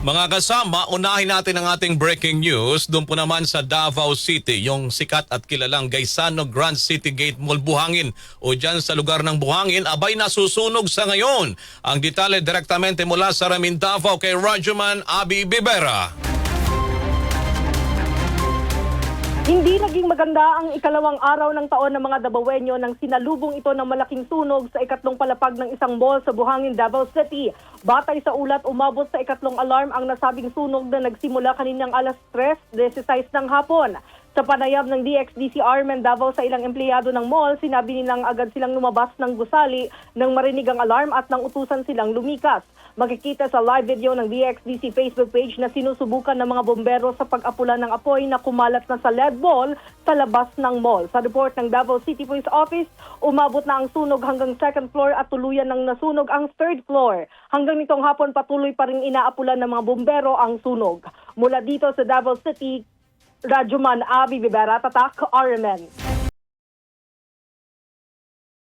Mga kasama, unahin natin ang ating breaking news. Doon po naman sa Davao City, yung sikat at kilalang Gaisano Grand City Gate Mall Buhangin o dyan sa lugar ng Buhangin, abay nasusunog sa ngayon. Ang detalye direktamente mula sa Ramin Davao kay Radyoman Abby Bibera. Hindi naging maganda ang ikalawang araw ng taon ng mga Davaoenyo nang sinalubong ito ng malaking sunog sa ikatlong palapag ng isang mall sa Buhangin, Davao City. Batay sa ulat, umabot sa ikatlong alarm ang nasabing sunog na nagsimula kaninang alas 3:16 ng hapon. Sa panayam ng DXDC Armen Davao sa ilang empleyado ng mall, sinabi nilang agad silang lumabas ng gusali nang marinig ang alarm at nang utusan silang lumikas. Makikita sa live video ng DXDC Facebook page na sinusubukan ng mga bombero sa pag-apula ng apoy na kumalat na sa LED ball sa labas ng mall. Sa report ng Davao City Police Office, umabot na ang sunog hanggang second floor at tuluyan ng nasunog ang third floor. Hanggang nitong hapon patuloy pa rin inaapula ng mga bombero ang sunog. Mula dito sa Davao City, Radyoman Abby Bibera, Tatak, RMN.